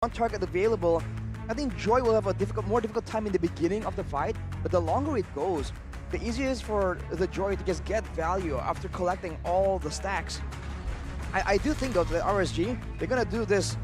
one target available, I think Joy will have a more difficult time in the beginning of the fight, but the longer it goes, the easier it is for the Joy to just get value after collecting all the stacks. I do think though that RSG, they're gonna do this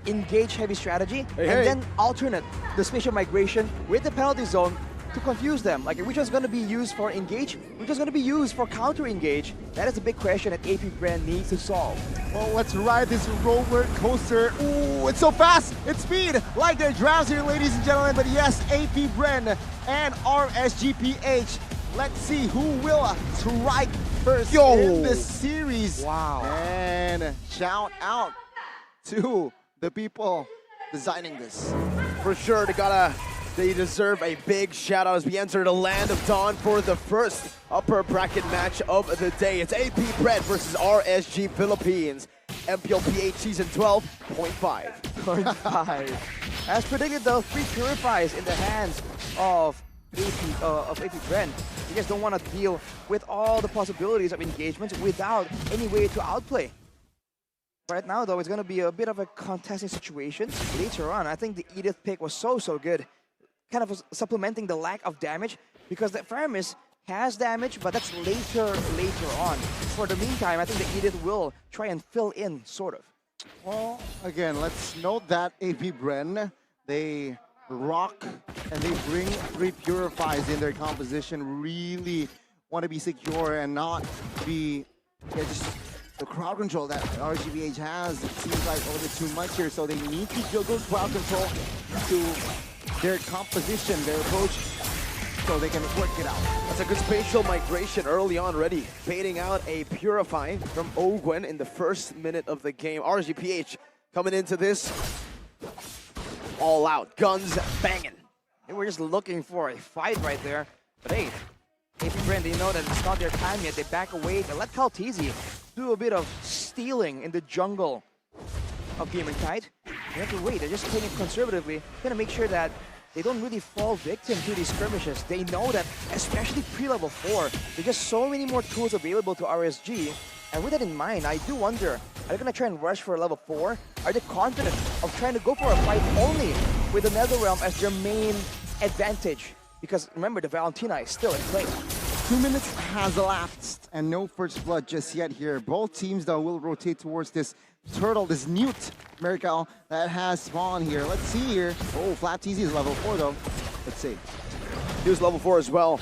engage heavy strategy then alternate the spatial migration with the penalty zone to confuse them. Like, which one's going to be used for engage, which is going to be used for counter engage? That is a big question that AP BREN needs to solve. Well, let's ride this roller coaster. Ooh, it's so fast. It's speed. Like their drafts here, ladies and gentlemen. But yes, AP BREN and RSGPH. Let's see who will strike first in this series. Wow. And shout out to the people designing this. For sure, they deserve a big shout out as we enter the Land of Dawn for the first upper bracket match of the day. It's AP BREN versus RSG Philippines. MPLPH Season 12.5. 0.5. As predicted though, 3 purifies in the hands of AP BREN. You guys don't want to deal with all the possibilities of engagements without any way to outplay. Right now though, it's going to be a bit of a contesting situation later on. I think the Edith pick was so good, kind of supplementing the lack of damage, because the Faramis has damage, but that's later on. For the meantime, I think the Edith will try and fill in, sort of. Well, again, let's note that AP BREN, they rock and they bring 3 purifies in their composition. Really want to be secure and not be just the crowd control that RGBH has. It seems like a little bit too much here, so they need to juggle crowd control to their composition, their approach, so they can work it out. That's a good spatial migration early on already. Baiting out a Purify from Ogwen in the first minute of the game. RSGPH coming into this all out, guns banging. They were just looking for a fight right there. But hey, AP BREN, they know that it's not their time yet. They back away. They let Kaltizi do a bit of stealing in the jungle of Gamertide. They have to wait. They're just playing it conservatively. Gonna make sure that they don't really fall victim to these skirmishes. They know that, especially pre-level 4, there's just so many more tools available to RSG. And with that in mind, I do wonder, are they gonna try and rush for level 4? Are they confident of trying to go for a fight only with the Netherrealm as their main advantage? Because remember, the Valentina is still in play. 2 minutes has elapsed and no first blood just yet here. Both teams though will rotate towards this turtle, this newt Miracle that has spawned here. Let's see here. Oh, Flat TZ is level 4 though. Let's see. He was level 4 as well.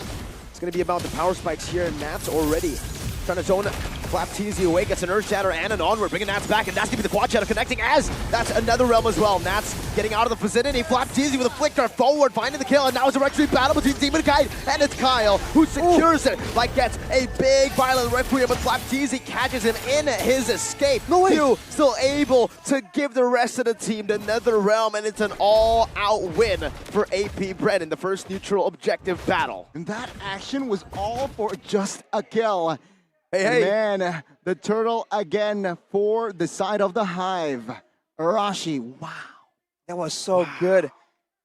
It's going to be about the power spikes here. Nats already trying to zone Flap TZ away, gets an Earth Shatter and an Onward, bringing Nats back, and that's going to be the Quad Shadow connecting as that's another realm as well. Nats getting out of the vicinity. Flap TZ with a flicker forward, finding the kill, and now it's a Requiem battle between Demon Kite and it's Kyle who secures it, like gets a big violent Requiem, but Flap TZ catches him in his escape. No way! Hugh still able to give the rest of the team the Nether Realm, and it's an all-out win for AP BREN in the first neutral objective battle. And that action was all for just a kill. Hey. Man, the turtle again for the side of the Hive. Arashi, wow. That was so good.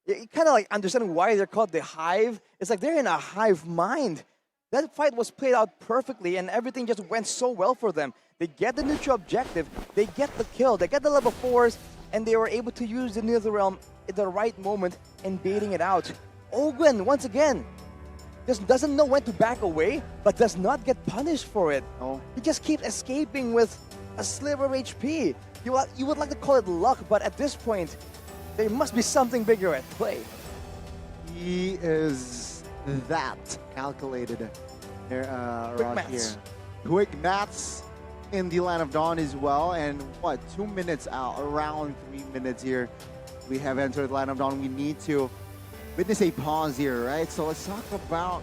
You kind of like understand why they're called the Hive. It's like they're in a hive mind. That fight was played out perfectly and everything just went so well for them. They get the neutral objective, they get the kill, they get the level 4s, and they were able to use the Netherrealm at the right moment and baiting it out. Ogwen, once again, just doesn't know when to back away, but does not get punished for it. Oh. He just keeps escaping with a sliver of HP. You would like to call it luck, but at this point, there must be something bigger at play. He is that calculated. Quick maths. Here. Quick maths in the Land of Dawn as well. And what, 2 minutes out, around 3 minutes here. We have entered the Land of Dawn. We need to witness a pause here, right? So let's talk about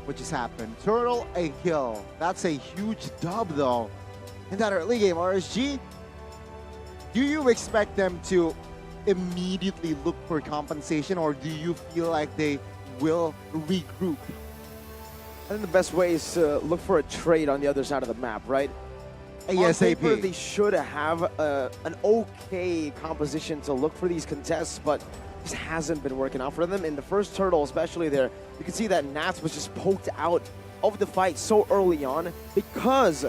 what just happened. Turtle, a kill. That's a huge dub, though. In that early game, RSG, do you expect them to immediately look for compensation, or do you feel like they will regroup? I think the best way is to look for a trade on the other side of the map, right? ASAP. On paper, they should have an okay composition to look for these contests, but just hasn't been working out for them. In the first turtle, especially there, you can see that Nats was just poked out of the fight so early on because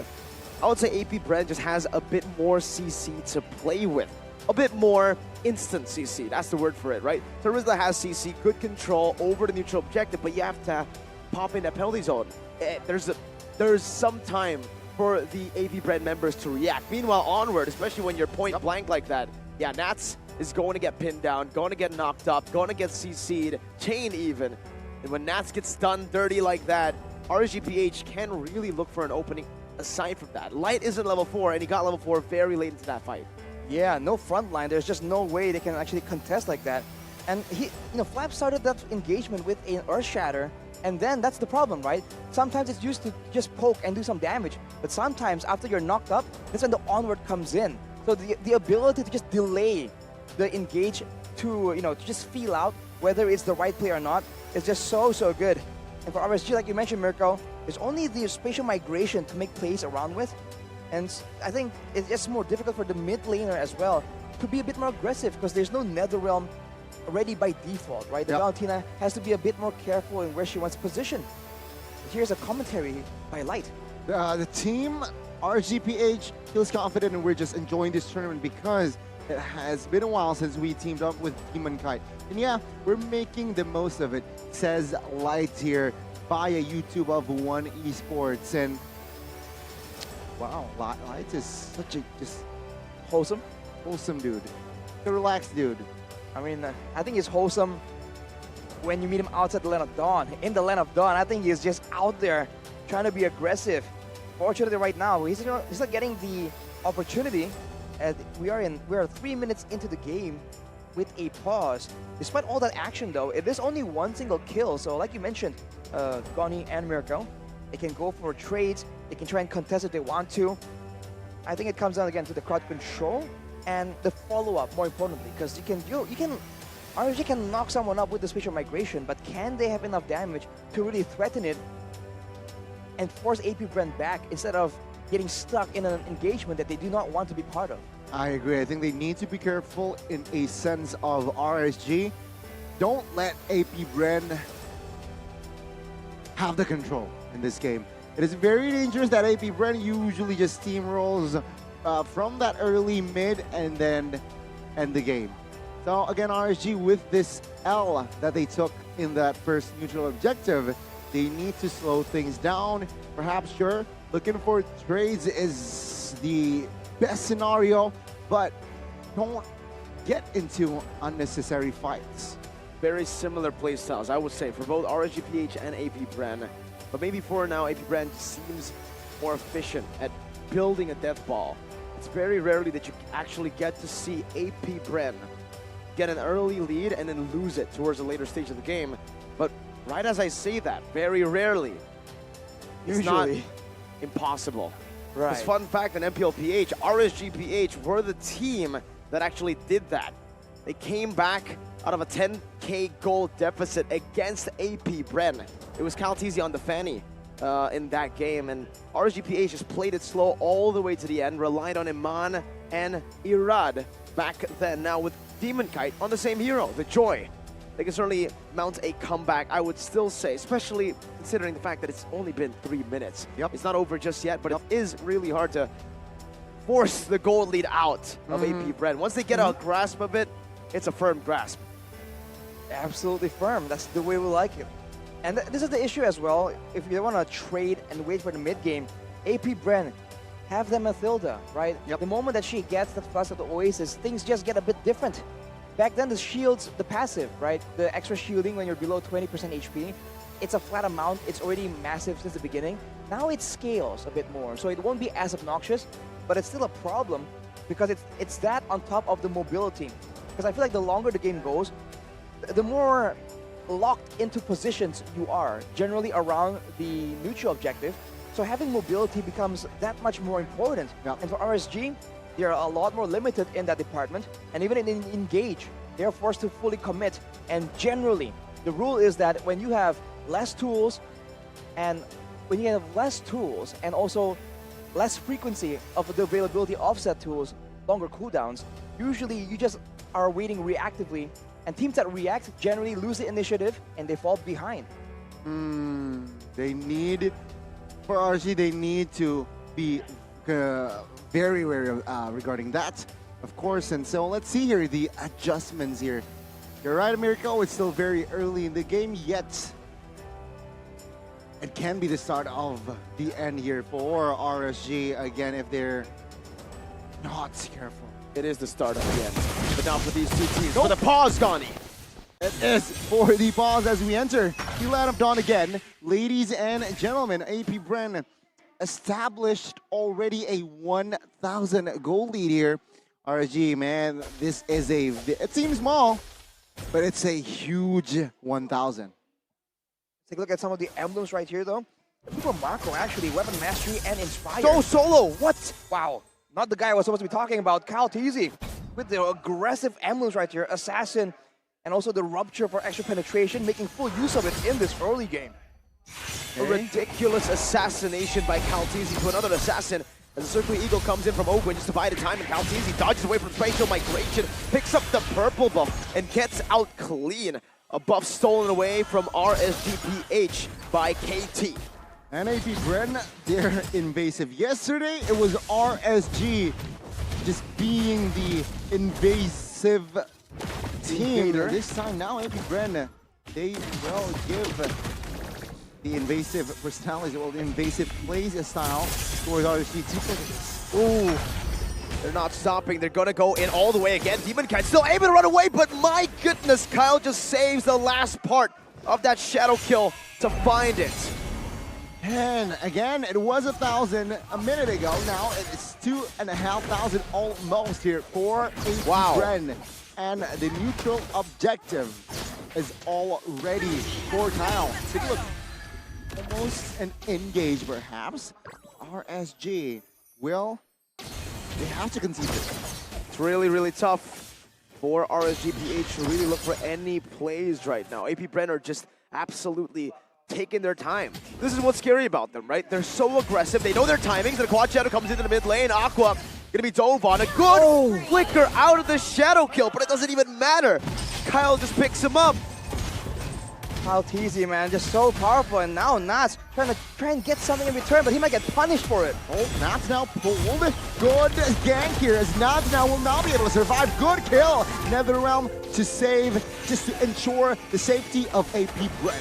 I would say AP BREN just has a bit more CC to play with. a bit more instant CC. That's the word for it, right? So Rizla has CC, good control over the neutral objective, but you have to pop in that penalty zone. There's some time for the AV BREN members to react. Meanwhile, onward, especially when you're point blank like that, yeah, Nats is going to get pinned down, going to get knocked up, going to get CC'd, chain even. And when Nats gets done dirty like that, RSGPH can really look for an opening aside from that. Light isn't level 4, and he got level 4 very late into that fight. Yeah, no front line. There's just no way they can actually contest like that. And Flap started that engagement with an Earth Shatter, and then that's the problem, right? Sometimes it's used to just poke and do some damage, but sometimes after you're knocked up, that's when the onward comes in. So the ability to just delay the engage to just feel out whether it's the right play or not is just so good. And for RSG, like you mentioned, Mirko, there's only the spatial migration to make plays around with. And I think it's just more difficult for the mid laner as well to be a bit more aggressive because there's no Netherrealm ready by default, right? The Valentina has to be a bit more careful in where she wants to position. Here's a commentary by Light. The team, RGPH, feels confident, and we're just enjoying this tournament because it has been a while since we teamed up with Demon Kite. And yeah, we're making the most of it, says Light here via YouTube of One Esports. And wow, Light is such a just Wholesome dude. A relaxed dude. I mean, I think he's wholesome when you meet him outside the Land of Dawn. In the Land of Dawn, I think he's just out there trying to be aggressive. Fortunately, right now, he's not getting the opportunity. We are 3 minutes into the game with a pause. Despite all that action, though, it is only one single kill. So, like you mentioned, Goni and Mirko, they can go for trades. They can try and contest if they want to. I think it comes down again to the crowd control and the follow-up, more importantly, because RSG can knock someone up with the spatial migration, but can they have enough damage to really threaten it and force AP BREN back instead of getting stuck in an engagement that they do not want to be part of? I agree. I think they need to be careful in a sense of RSG. Don't let AP BREN have the control in this game. It is very dangerous that AP BREN usually just steamrolls from that early mid and then end the game. So again, RSG with this L that they took in that first neutral objective, they need to slow things down. Perhaps, sure, looking for trades is the best scenario, but don't get into unnecessary fights. Very similar playstyles, I would say, for both RSGPH and AP BREN. But maybe for now, AP BREN seems more efficient at building a death ball. It's very rarely that you actually get to see AP BREN get an early lead and then lose it towards a later stage of the game. But right as I say that, very rarely, it's not impossible. Right. Because fun fact in MPLPH, RSGPH were the team that actually did that. They came back out of a 10k goal deficit against AP BREN. It was Caltesi on the Fanny in that game, and RSGPH just played it slow all the way to the end, relied on Iman and Irad back then. Now with Demon Kite on the same hero, the Joy, they can certainly mount a comeback, I would still say, especially considering the fact that it's only been 3 minutes. It's not over just yet, but it is really hard to force the gold lead out of AP BREN. Once they get a grasp of it, it's a firm grasp. Absolutely firm. That's the way we like it. And this is the issue as well. If you want to trade and wait for the mid game, AP BREN, have them Mathilda, right? The moment that she gets the flash of the Oasis, things just get a bit different. Back then, the shields, the passive, right? The extra shielding when you're below 20% HP, it's a flat amount. It's already massive since the beginning. Now it scales a bit more, so it won't be as obnoxious, but it's still a problem because it's that on top of the mobility. Because I feel like the longer the game goes, the more locked into positions you are, generally around the neutral objective. So having mobility becomes that much more important. And for RSG, they're a lot more limited in that department. And even in Engage, they're forced to fully commit. And generally, the rule is that when you have less tools and also less frequency of the availability of set tools, longer cooldowns, usually you just are waiting reactively. And teams that react generally lose the initiative and they fall behind. They need, for RSG, they need to be very wary regarding that. of course. And so let's see here the adjustments here. You're right, Mirko, it's still very early in the game, yet it can be the start of the end here for RSG again if they're not careful. It is the start of the end. But now for these two teams, for the pause, Gani. It is for the pause as we enter the land of dawn again. Ladies and gentlemen, AP BREN established already a 1,000 goal lead here. RSG, man, this is it seems small, but it's a huge 1,000. Take a look at some of the emblems right here, though. Super Marco, actually, Weapon Mastery and Inspire. Go solo, what? Wow, not the guy I was supposed to be talking about, Kyle Teasy, with the aggressive emblems right here, Assassin, and also the Rupture for extra penetration, making full use of it in this early game. A ridiculous assassination by Kaltizi to another assassin. As the Circular Eagle comes in from Oakland just to buy the time, and Kaltizi dodges away from Spatial Migration, picks up the purple buff, and gets out clean. A buff stolen away from RSGPH by KT. And AP BREN, they're invasive. Yesterday, it was RSG just being the invasive team. Invader. This time now, AP BREN, they will give the invasive personality, well, the invasive plays style towards RSG. Ooh, they're not stopping. They're gonna go in all the way again. Demon Kite still able to run away, but my goodness, Kyle just saves the last part of that shadow kill to find it. And again, it was 1,000 a minute ago. Now it's 2,500 almost here for AP BREN. And the neutral objective is already for Kyle. Take a look. Almost an engage, perhaps. RSG will, they have to concede this. It's really, really tough for RSGPH to really look for any plays right now. AP BREN are just absolutely taking their time. This is what's scary about them, right? They're so aggressive. They know their timings. The quad shadow comes into the mid lane. Aqua gonna be dove on. A good flicker out of the shadow kill, but it doesn't even matter. Kyle just picks him up. Kyle Teasy, man, just so powerful, and now Nats trying to get something in return, but he might get punished for it. Oh, Nats now pulled. Good gank here as Nats now will not be able to survive. Good kill. NetherRealm to save, just to ensure the safety of AP BREN.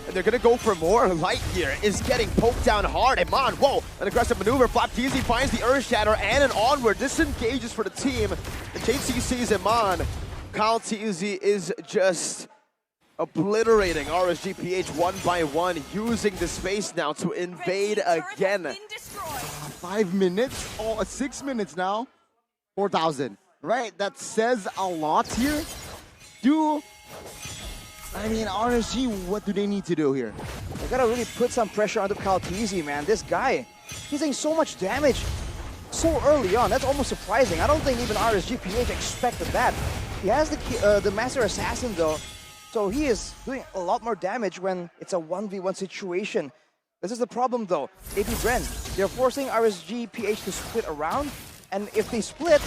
And they're gonna go for more. Lightyear is getting poked down hard. Iman, whoa, an aggressive maneuver. Flap Teasy finds the Earth Shatter and an onward. Disengages for the team. And JC sees Iman. Kyle Teasy is just obliterating RSGPH one by one, using the space now to invade again. 5 minutes, 6 minutes now, 4,000. Right, that says a lot here. RSG, what do they need to do here? They gotta really put some pressure onto Kyle Teasy, man. This guy, he's doing so much damage so early on. That's almost surprising. I don't think even RSGPH expected that. He has the Master Assassin though, so he is doing a lot more damage when it's a 1v1 situation. This is the problem though. AP BREN, they're forcing RSGPH to split around, and if they split,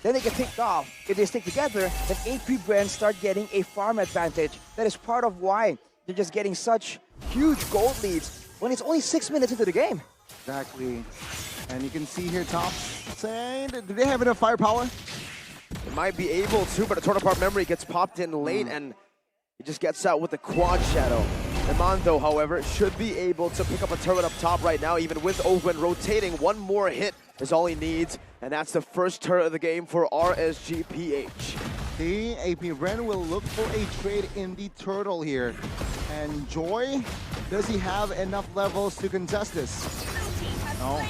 then they get picked off. If they stick together, then AP BREN start getting a farm advantage. That is part of why they're just getting such huge gold leads when it's only 6 minutes into the game. Exactly. And you can see here, top saying, do they have enough firepower? They might be able to, but a torn apart memory gets popped in late, and he just gets out with the quad shadow. Iman, though, however, should be able to pick up a turret up top right now, even with Owen rotating. One more hit is all he needs, and that's the first turret of the game for RSGPH. The AP BREN will look for a trade in the turtle here. And Joy, does he have enough levels to contest this? No.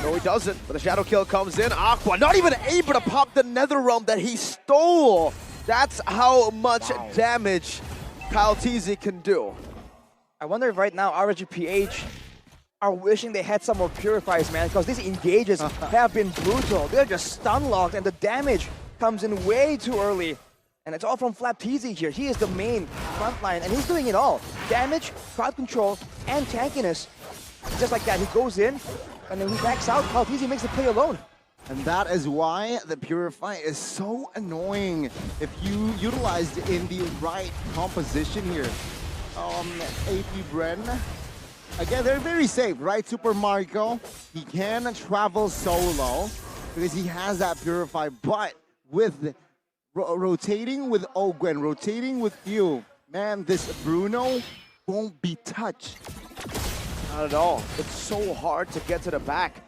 No, he doesn't, but the shadow kill comes in. Aqua not even able to pop the NetherRealm that he stole. That's how much damage Kyle Teasy can do. I wonder if right now RSGPH are wishing they had some more purifiers, man, because these engages have been brutal. They're just stun locked, and the damage comes in way too early. And it's all from Flap Teasy here. He is the main frontline, and he's doing it all. Damage, crowd control, and tankiness. Just like that, he goes in, and then he backs out. Kyle Teasy makes the play alone. And that is why the Purify is so annoying if you utilized it in the right composition here. AP BREN, again, they're very safe, right? Super Marco, he can travel solo because he has that Purify, but with rotating with Ogwen, rotating with you. Man, this Bruno won't be touched. Not at all. It's so hard to get to the back.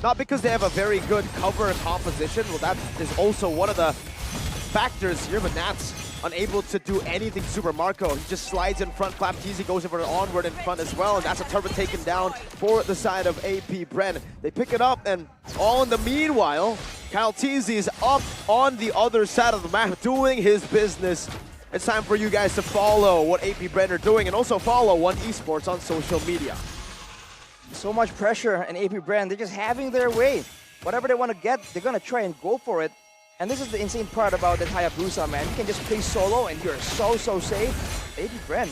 Not because they have a very good cover composition. Well, that is also one of the factors here, but Nats unable to do anything. Super Marco, he just slides in front. Clapteasy goes in for an onward in front as well, and that's a turret taken down for the side of AP BREN. They pick it up, and all in the meanwhile, Clapteasy is up on the other side of the map doing his business. It's time for you guys to follow what AP BREN are doing, and also follow One Esports on social media. So much pressure, and AP BREN, they're just having their way. Whatever they want to get, they're going to try and go for it. And this is the insane part about the Hayabusa, man. You can just play solo and you're so safe. AP BREN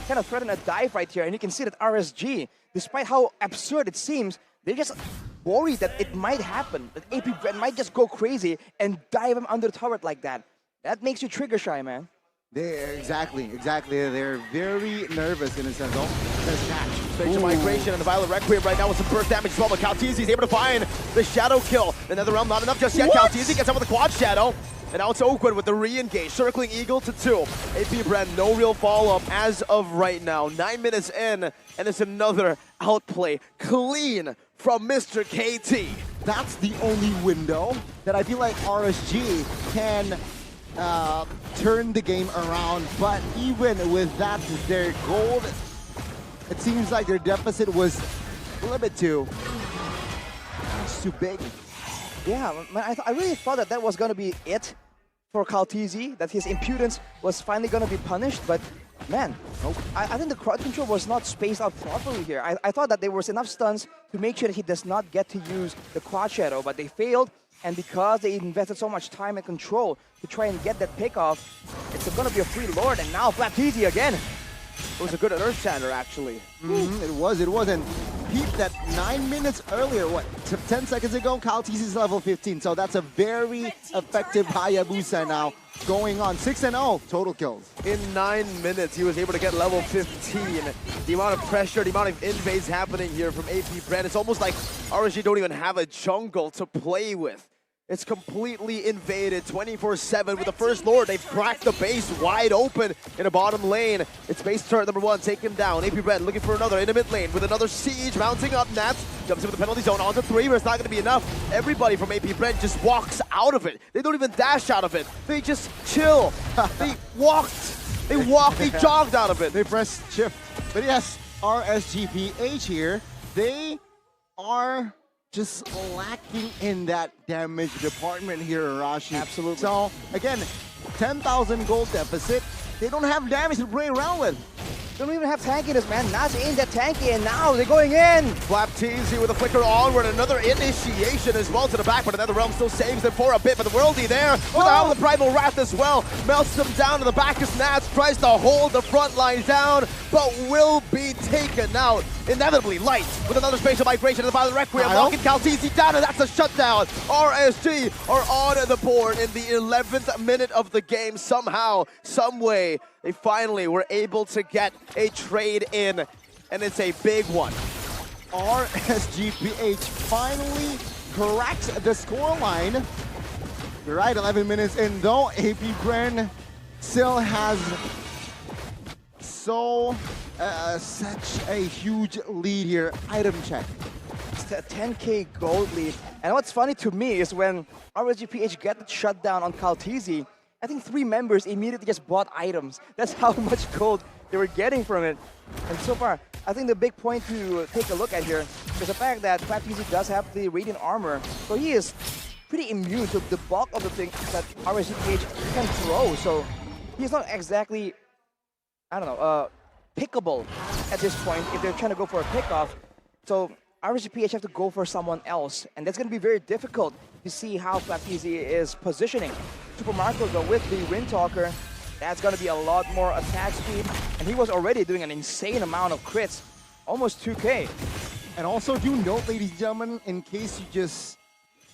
kind of threaten a dive right here, and you can see that RSG, despite how absurd it seems, they're just worried that it might happen, that AP BREN might just go crazy and dive him under the turret like that. That makes you trigger shy, man. Exactly. They're very nervous in a sense. Oh, there's catch. Spatial Migration and the Violet Requiem right now with some burst damage as well, but Clapteasy is able to find the Shadow kill. The Netherrealm not enough just yet. Clapteasy gets out with the Quad Shadow. And now it's Oakwood with the re-engage, circling Eagle to 2. AP BREN, no real follow-up as of right now. 9 minutes in, and it's another outplay. Clean from Mr. KT. That's the only window that I feel like RSG can turn the game around, but even with that, their gold, it seems like their deficit was a little bit too big. Yeah, man, I really thought that was going to be it for Clapteasy, that his impudence was finally going to be punished, but man, I think the crowd control was not spaced out properly here. I thought that there was enough stuns to make sure that he does not get to use the Quad Shadow, but they failed. And because they invested so much time and control to try and get that pick off, it's going to be a free Lord, and now Clapteasy again. It was a good Earth Shatter, actually. It was. And peep that 9 minutes earlier, 10 seconds ago, Clapteasy's level 15. So that's a very effective Hayabusa now going on. 6-0 total kills. In 9 minutes, he was able to get level 15. The amount of pressure, the amount of invades happening here from AP BREN, it's almost like RSG don't even have a jungle to play with. It's completely invaded 24/7 with the first Lord. They've cracked the base wide open in a bottom lane. It's base turret number 1 taken down. AP BREN looking for another in the mid lane with another siege mounting up. Nats jumps in with the penalty zone onto 3, but it's not going to be enough. Everybody from AP BREN just walks out of it. They don't even dash out of it. They just chill. They walked. They jogged out of it. They pressed shift. But yes, RSGPH here, they are just lacking in that damage department here, Arashi. Absolutely. So, again, 10,000 gold deficit. They don't have damage to play around with. They don't even have tankiness, man. Nats aimed at tanky, and now they're going in. Clapteasy with a flicker onward, another initiation as well to the back, but another realm still saves them for a bit, but the Worldy there with the Howl of Primal Wrath as well, melts them down to the back as Nats tries to hold the front line down, but will be taken out. Inevitably, Light with another Spatial Migration to the Violet Requiem, locking Clapteasy down, and that's a shutdown. RSG are on the board in the 11th minute of the game. Somehow, some way, they finally were able to get a trade in, and it's a big one. RSGPH finally cracks the scoreline. You're right, 11 minutes in, though AP BREN still has such a huge lead here. Item check. It's a 10k gold lead. And what's funny to me is when RSGPH get the shutdown on Clapteasy, I think 3 members immediately just bought items. That's how much gold they were getting from it. And so far, I think the big point to take a look at here is the fact that Clapteasy does have the Radiant Armor. So he is pretty immune to the bulk of the things that RSGPH can throw. So he's not exactly, I don't know, pickable at this point if they're trying to go for a pickoff. So RSGPH have to go for someone else. And that's going to be very difficult to see how Clapteasy is positioning. Super Marco, though, with the Windtalker, that's going to be a lot more attack speed. And he was already doing an insane amount of crits, almost 2k. And also do note, ladies and gentlemen, in case you just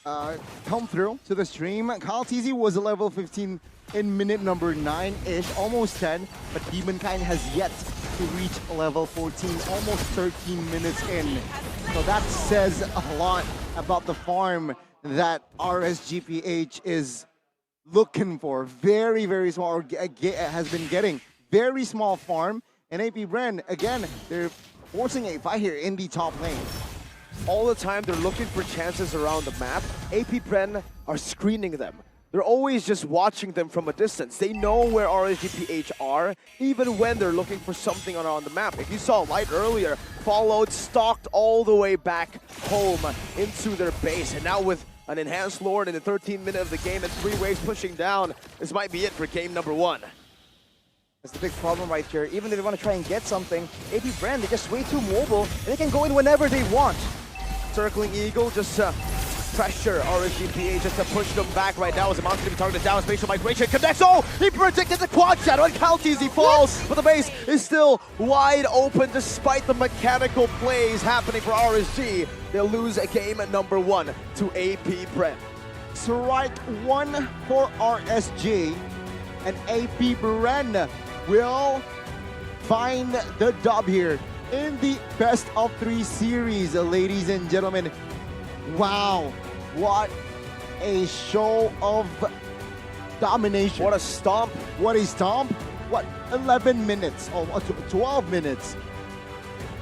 come through to the stream, Clapteasy was a level 15 in minute number 9-ish, almost 10, but Demonkind has yet to reach level 14, almost 13 minutes in. So that says a lot about the farm that RSGPH is looking for. Very, very small, or has been getting. Very small farm. And AP BREN, again, they're forcing a fight here in the top lane. All the time they're looking for chances around the map. AP BREN are screening them. They're always just watching them from a distance. They know where RSGPH are, even when they're looking for something on the map. If you saw Light earlier, followed, stalked all the way back home into their base. And now with an enhanced Lord in the 13th minute of the game and 3 waves pushing down, this might be it for game number 1. That's the big problem right here. Even if they want to try and get something, AP BREN, they're just way too mobile, and they can go in whenever they want. Circling Eagle, just pressure RSGPH just to push them back right now as the monster to be targeted down. Spatial migration connects. Oh, he predicted the quad shadow and Kalties, he falls, but the base is still wide open despite the mechanical plays happening for RSG. They'll lose game number 1 to AP BREN. Strike 1 for RSG, and AP BREN will find the dub here in the best of 3 series, ladies and gentlemen. Wow, what a show of domination. What a stomp. What a stomp. What, 11 minutes, oh, 12 minutes.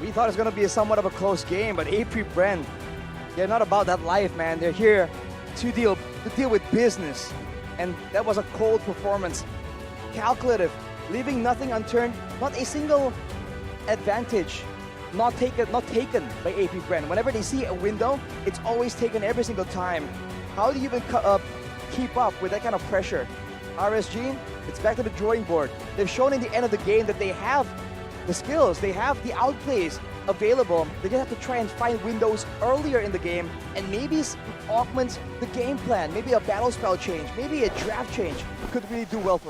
We thought it was going to be somewhat of a close game, but AP BREN, they're not about that life, man. They're here to deal with business. And that was a cold performance. Calculative, leaving nothing unturned, not a single advantage not taken by AP BREN. Whenever they see a window, it's always taken every single time. How do you even keep up with that kind of pressure? RSG, it's back to the drawing board. They've shown in the end of the game that they have the skills, they have the outplays available. They just have to try and find windows earlier in the game and maybe augment the game plan. Maybe a battle spell change, maybe a draft change could really do well for